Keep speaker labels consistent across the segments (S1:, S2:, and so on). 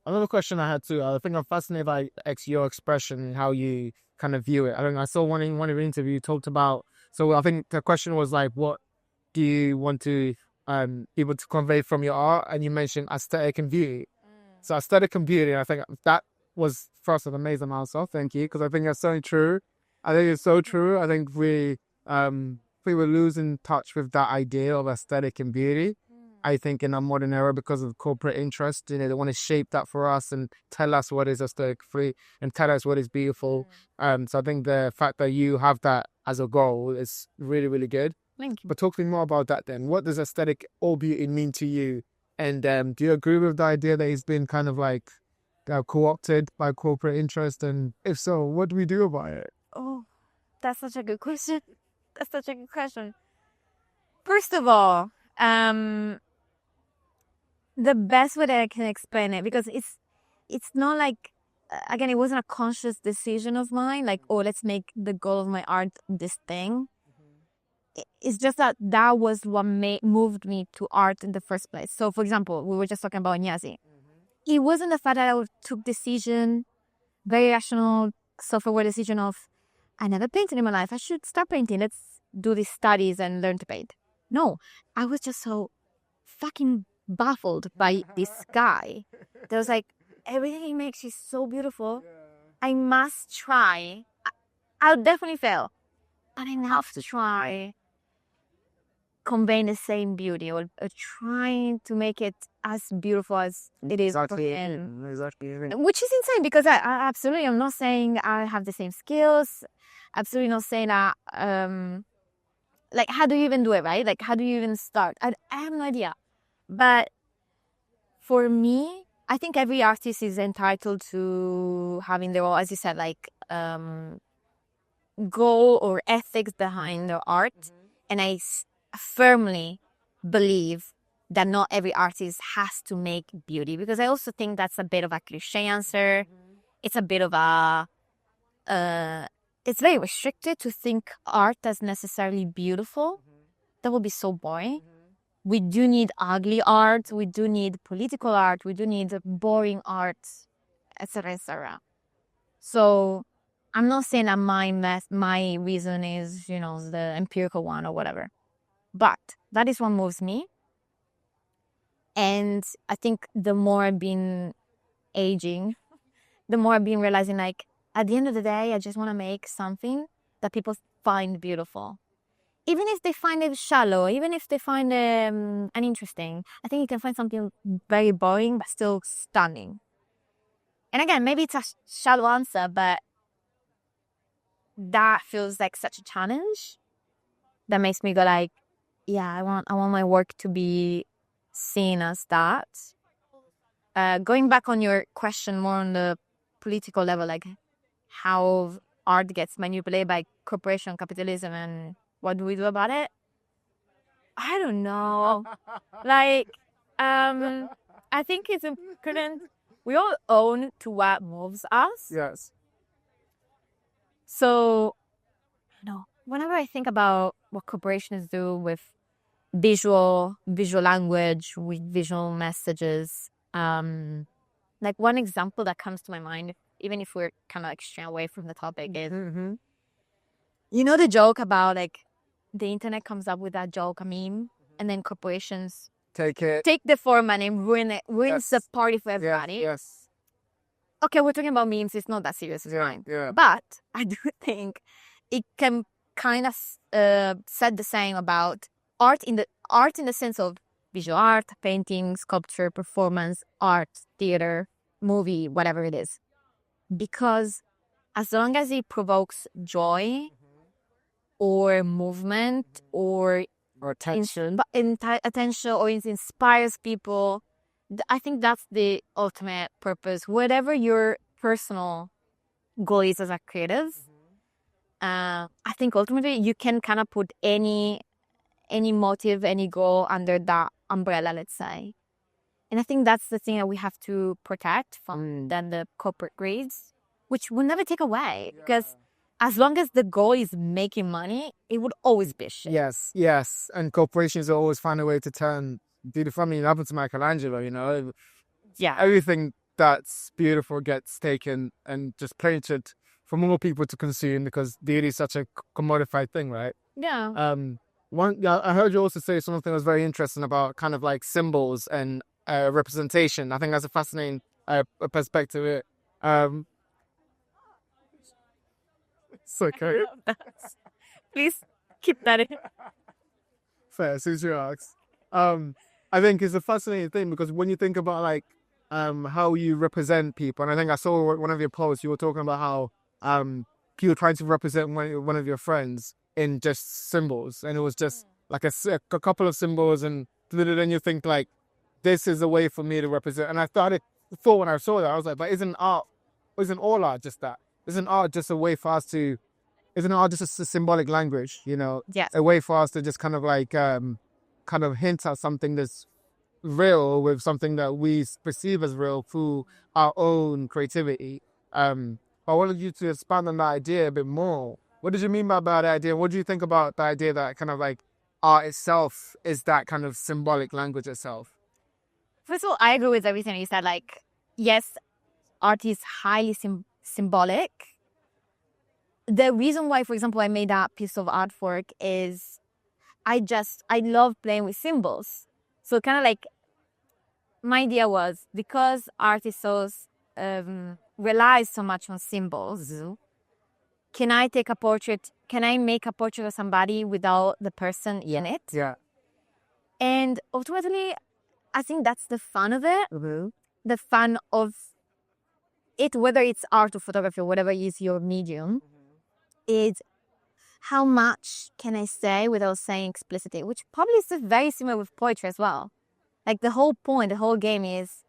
S1: Another question I had too. I think I'm fascinated by your expression and how you kind of view it. I think I saw one of your interview you talked about. So I think the question was like, what do you want to able to convey from your art? And you mentioned aesthetic and beauty. So aesthetic and beauty, I think that was first an amazing answer. Thank you, because I think that's so true. I think it's so true. I think we were losing touch with that idea of aesthetic and beauty. I think in our modern era, because of corporate interest, they want to shape that for us and tell us what is aesthetic free and tell us what is beautiful. So I think the fact that you have that as a goal is really, really good.
S2: Thank you.
S1: But talk to me more about that then. What does aesthetic or beauty mean to you? And do you agree with the idea that it's been kind of like co-opted by corporate interest? And if so, what do we do about it?
S2: Oh, that's such a good question. First of all, the best way that I can explain it, because it's not like, again, it wasn't a conscious decision of mine, like, oh, let's make the goal of my art this thing. It's just that was what moved me to art in the first place. So, for example, we were just talking about Nyazi. It wasn't the fact that I took decision, very rational, self-aware decision of, I never painted in my life, I should start painting, let's do these studies and learn to paint. No, I was just so fucking baffled by this guy. There was like, everything he makes is so beautiful. I must try. I'll definitely fail, but I have to try conveying the same beauty or trying to make it as beautiful as it is for him.
S1: Exactly.
S2: Which is insane, because I absolutely, I'm not saying I have the same skills. Absolutely not saying that, like, how do you even do it, right? Like, how do you even start? I have no idea. But for me, I think every artist is entitled to having their own, as you said, like, goal or ethics behind their art. And I firmly believe that not every artist has to make beauty, because I also think that's a bit of a cliche answer. It's a bit of a, it's very restricted to think art as necessarily beautiful. That would be so boring. We do need ugly art. We do need political art. We do need boring art, etc., etc. So I'm not saying that my reason is, the empirical one or whatever. But that is what moves me. And I think the more I've been aging, the more I've been realizing, like, at the end of the day, I just want to make something that people find beautiful. Even if they find it shallow, even if they find it uninteresting, I think you can find something very boring but still stunning. And again, maybe it's a shallow answer, but that feels like such a challenge that makes me go like, yeah, I want my work to be seen as that. Going back on your question more on the political level, like how art gets manipulated by corporation capitalism and what do we do about it? I don't know. Like, I think it's important. We all own to what moves us.
S1: Yes.
S2: So, whenever I think about what corporations do with visual language, with visual messages, like one example that comes to my mind, even if we're kind of like straying away from the topic, is the joke about like the internet comes up with that joke, a meme, and then corporations
S1: take
S2: the format and ruin it, ruins the party for everybody.
S1: Yes.
S2: Okay, we're talking about memes. It's not that serious. It's fine.
S1: Yeah.
S2: But I do think it can kind of set the same about art in the sense of visual art, painting, sculpture, performance, art, theater, movie, whatever it is. Because as long as it provokes joy or movement or
S1: attention,
S2: attention, or it inspires people, I think that's the ultimate purpose. Whatever your personal goal is as a creative, I think ultimately you can kind of put any motive, any goal under that umbrella, let's say. And I think that's the thing that we have to protect from then the corporate greeds, which will never take away. Because as long as the goal is making money, it would always be shit.
S1: Yes. And corporations always find a way to turn beautiful. I mean, it happened to Michelangelo,
S2: Yeah.
S1: Everything that's beautiful gets taken and just printed for more people to consume because beauty is such a commodified thing, right?
S2: Yeah.
S1: I heard you also say something that was very interesting about kind of like symbols and representation. I think that's a fascinating perspective. Um, it's okay.
S2: Please keep that in.
S1: Fair, Susie asks. I think it's a fascinating thing because when you think about like how you represent people, and I think I saw one of your posts, you were talking about how you were trying to represent one of your friends in just symbols, and it was just like a couple of symbols, and then you think like this is a way for me to represent. And I thought when I saw that, I was like, but isn't all art just that? Isn't art just a way for us to? Isn't art just a symbolic language? You know,
S2: Yes.
S1: a way for us to just kind of like kind of hint at something that's real with something that we perceive as real through our own creativity. I wanted you to expand on that idea a bit more. What did you mean by that idea? What do you think about the idea that kind of like art itself is that kind of symbolic language itself?
S2: First of all, I agree with everything you said. Like, yes, art is highly symbolic. The reason why, for example, I made that piece of artwork is I love playing with symbols. So kind of like my idea was because art is so relies so much on symbols. Can I make a portrait of somebody without the person in it?
S1: Yeah.
S2: And ultimately, I think that's the fun of it.
S1: Mm-hmm.
S2: The fun of it, whether it's art or photography or whatever is your medium, is how much can I say without saying explicitly, which probably is very similar with poetry as well. Like the whole point, the whole game is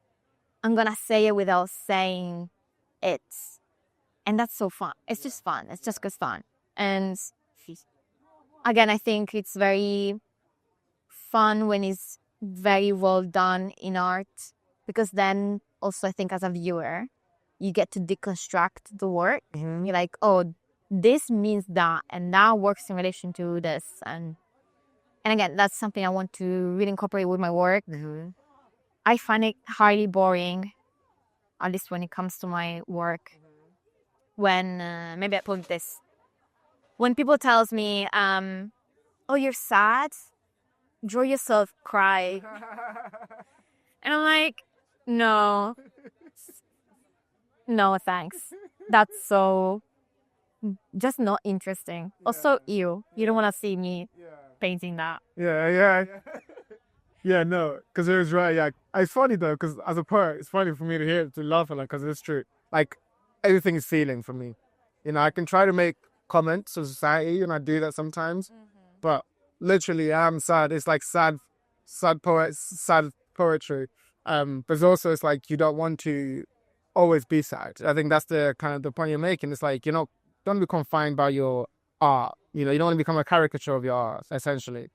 S2: I'm going to say it without saying it. And that's so fun. It's just fun. It's just good fun. And again, I think it's very fun when it's very well done in art, because then also I think as a viewer, you get to deconstruct the work.
S1: Mm-hmm.
S2: You're like, oh, this means that, and that works in relation to this. And again, that's something I want to really incorporate with my work.
S1: Mm-hmm.
S2: I find it highly boring, at least when it comes to my work. When, maybe I put this, when people tells me, oh, you're sad? Draw yourself, cry. And I'm like, no, thanks. That's so just not interesting. Yeah. Also, you don't want to see me painting that.
S1: Yeah, no, because it was right. Yeah, it's funny though, because as a poet, it's funny for me to hear to laugh at it, because it's true. Like everything is feeling for me. You know, I can try to make comments of society, and I do that sometimes, but literally, I'm sad. It's like sad poetry. But also, it's like you don't want to always be sad. I think that's the kind of the point you're making. It's like don't be confined by your art. You know, you don't want to become a caricature of your art, essentially.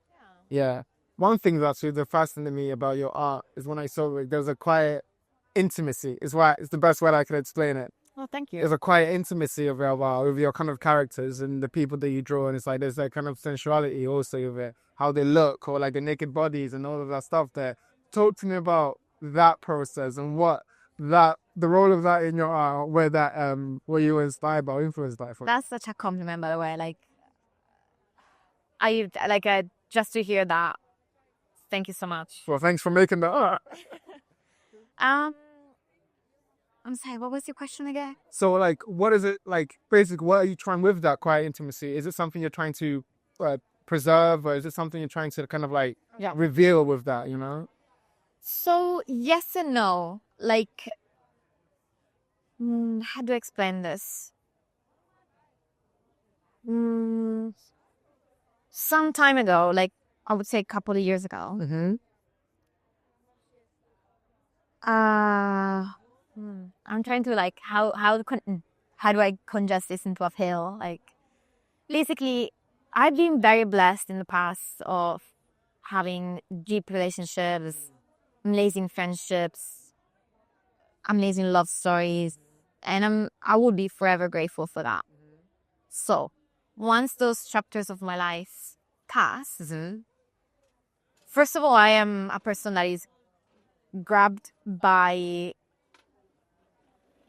S1: Yeah. One thing that's really fascinating me about your art is when I saw it, there's a quiet intimacy. It's the best way I can explain it.
S2: Oh, thank you.
S1: There's a quiet intimacy of your art, with your kind of characters and the people that you draw, and it's like there's that kind of sensuality also of it, how they look, or like the naked bodies and all of that stuff there. Talk to me about that process and the role of that in your art, where you were inspired by or influenced by.
S2: That's such a compliment, by the way. Like, just to hear that. Thank you so much.
S1: Well, thanks for making the art.
S2: I'm sorry, what was your question again?
S1: So, like, what is it, like, basically, what are you trying with that quiet intimacy? Is it something you're trying to preserve, or is it something you're trying to kind of, like, reveal with that, you know?
S2: So, yes and no. Like, how do I explain this? Some time ago, like, I would say a couple of years ago, I'm trying to like how do I conjust this into a pill? Like, basically, I've been very blessed in the past of having deep relationships, amazing friendships, amazing love stories, and I would be forever grateful for that. So, once those chapters of my life pass, first of all, I am a person that is grabbed by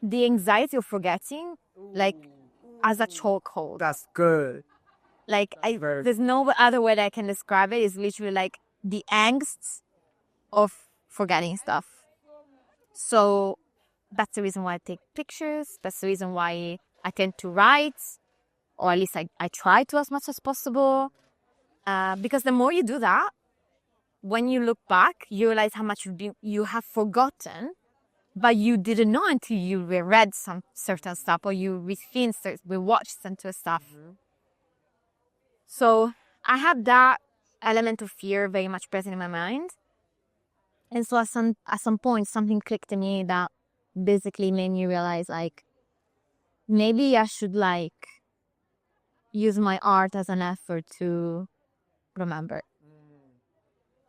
S2: the anxiety of forgetting, like, as a chokehold.
S1: That's good.
S2: Like,
S1: Very-
S2: there's no other way that I can describe it. It's literally like the angst of forgetting stuff. So that's the reason why I take pictures. That's the reason why I tend to write, or at least I try to as much as possible. Because the more you do that, when you look back, you realize how much you have forgotten, but you didn't know until you reread some certain stuff, or you rewatched certain stuff. So I have that element of fear very much present in my mind. And so at some point, something clicked to me that basically made me realize, like, maybe I should, like, use my art as an effort to remember.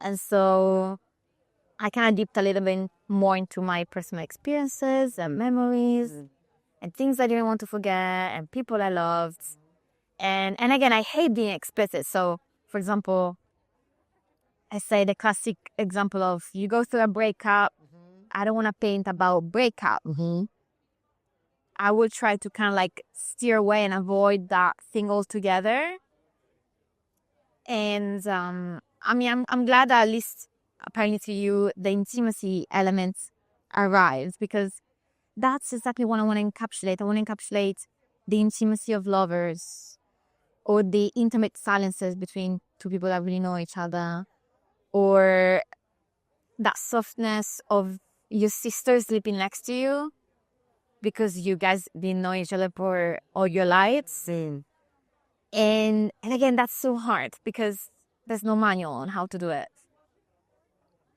S2: And so I kind of dipped a little bit more into my personal experiences and memories and things I didn't want to forget and people I loved. And again, I hate being explicit. So, for example, I say the classic example of you go through a breakup. I don't want to paint about breakup. I will try to kind of like steer away and avoid that thing altogether. And I mean, I'm glad that at least apparently to you, the intimacy elements arrives, because that's exactly what I want to encapsulate. I want to encapsulate the intimacy of lovers, or the intimate silences between two people that really know each other, or that softness of your sister sleeping next to you because you guys didn't know each other for all your lives. And again, that's so hard because there's no manual on how to do it.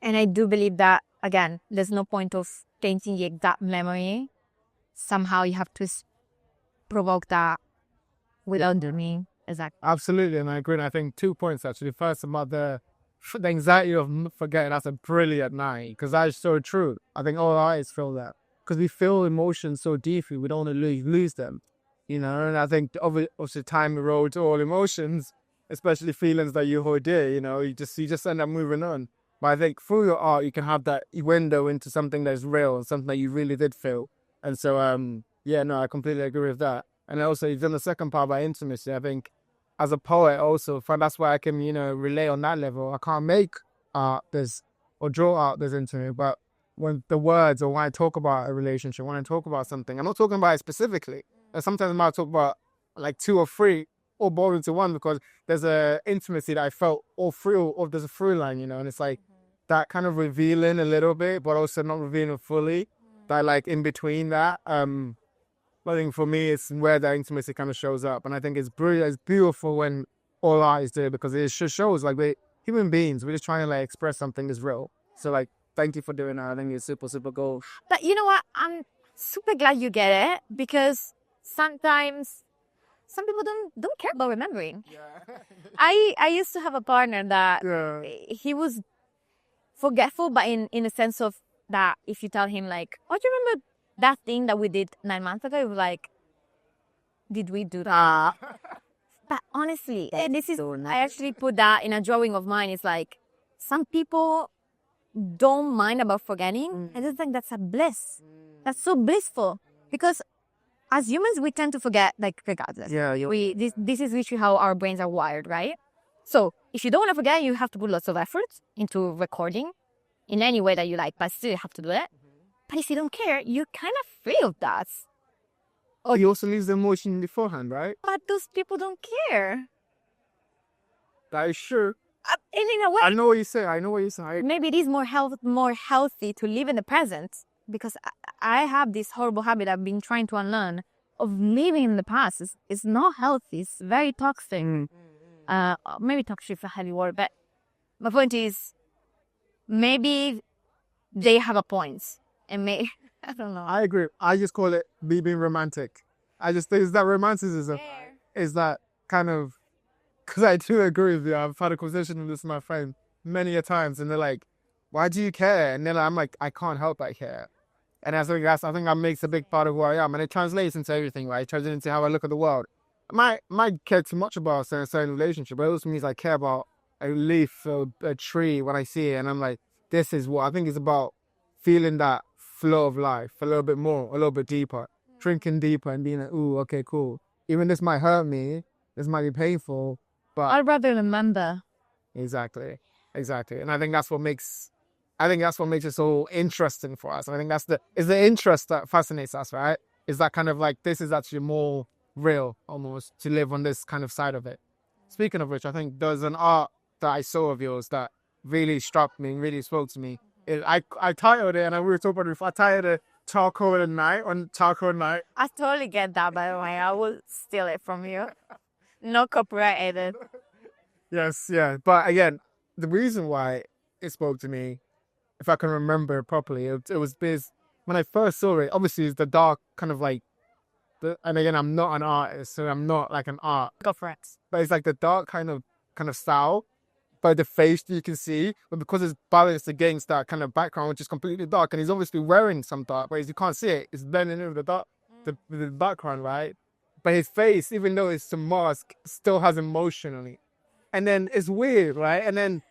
S2: And I do believe that, again, there's no point of painting the exact memory. Somehow you have to provoke that without doing exactly.
S1: Absolutely, and I agree. And I think 2 points actually. First, about the anxiety of forgetting. That's a brilliant night, because that is so true. I think all artists feel that, because we feel emotions so deeply, we don't want to lose them, you know. And I think obviously time erodes all emotions, especially feelings that you hold dear. You know, you just end up moving on. But I think through your art, you can have that window into something that's real and something that you really did feel. And so, yeah, no, I completely agree with that. And also, you've done the second part about intimacy. I think as a poet also, that's why I can, you know, relate on that level. I can't make art or draw art that's intimate, but when the words, or when I talk about a relationship, when I talk about something, I'm not talking about it specifically. And sometimes I might talk about like 2 or 3 all boiled into one, because there's a intimacy that I felt all through, or there's a through line, you know, and it's like that kind of revealing a little bit, but also not revealing fully. That like in between that. I think for me, it's where the intimacy kind of shows up. And I think it's brilliant, it's beautiful when all artists do it, because it just shows like we're human beings. We're just trying to like express something that's real. So like, thank you for doing that. I think it's super, super cool.
S2: But you know what? I'm super glad you get it, because sometimes some people don't care about remembering.
S1: Yeah.
S2: I used to have a partner that
S1: Yeah.
S2: he was forgetful, but in a sense of that if you tell him like, oh, do you remember that thing that we did 9 months ago? He was like, did we do that? But honestly, and this is, I actually put that in a drawing of mine. It's like, some people don't mind about forgetting. I just think that's a bliss. That's so blissful, because as humans, we tend to forget, like, regardless.
S1: Yeah.
S2: This is literally how our brains are wired, right? So if you don't want to forget, you have to put lots of effort into recording in any way that you like, but still you have to do it. But if you don't care, you're kind of free of that.
S1: Oh, you also lose the emotion beforehand, right?
S2: But those people don't care.
S1: That is true.
S2: And in a way,
S1: I know what you say. I know what you say.
S2: maybe it is more healthy to live in the present, because I have this horrible habit I've been trying to unlearn of living in the past. It's not healthy. It's very toxic. Maybe toxic is a heavy word, but my point is, maybe they have a point, and maybe I don't know.
S1: I agree. I just call it me being romantic. I just think it's that romanticism. Is that kind of, because I do agree with you. I've had a conversation with this with my friend many a times, and they're like, why do you care? And then I'm like, I can't help but care. And I think that makes a big part of who I am. And it translates into everything, right? It translates into how I look at the world. I might care too much about a certain relationship, but it also means I care about a leaf or a tree when I see it. And I'm like, this is what I think it's about, feeling that flow of life a little bit more, a little bit deeper, drinking deeper and being like, ooh, okay, cool. Even this might hurt me, this might be painful, but
S2: I'd rather remember.
S1: exactly. And I think that's what makes it so interesting for us. And I think it's the interest that fascinates us, right? Is that kind of like, this is actually more real almost to live on this kind of side of it. Speaking of which, I think there's an art that I saw of yours that really struck me and really spoke to me. I titled it, and we were talking about it before, I titled it Charcoal at Night, on Charcoal at Night.
S2: I totally get that, by the way. I will steal it from you. No copyrighted.
S1: Yes, yeah. But again, the reason why it spoke to me, if I can remember properly, it was because when I first saw it, obviously it's the dark kind of like, and again, I'm not an artist, so I'm not like an art,
S2: Go for it.
S1: but it's like the dark kind of style, but the face you can see, but because it's balanced against that kind of background, which is completely dark, and he's obviously wearing some dark, but you can't see it, it's blending in with the dark, the background, right? But his face, even though it's a mask, still has emotion on it. And then it's weird, right? And then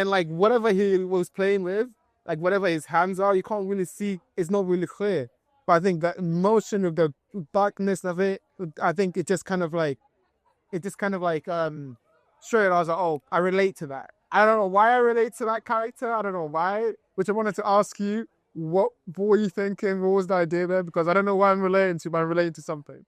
S1: like whatever he was playing with, like whatever his hands are, you can't really see, it's not really clear. But I think that emotion of the darkness of it, I think it just kind of like, straight, I was like, oh, I relate to that. I don't know why I relate to that character. I don't know why, which I wanted to ask you, what were you thinking? What was the idea there? Because I don't know why I'm relating to, but I'm relating to something.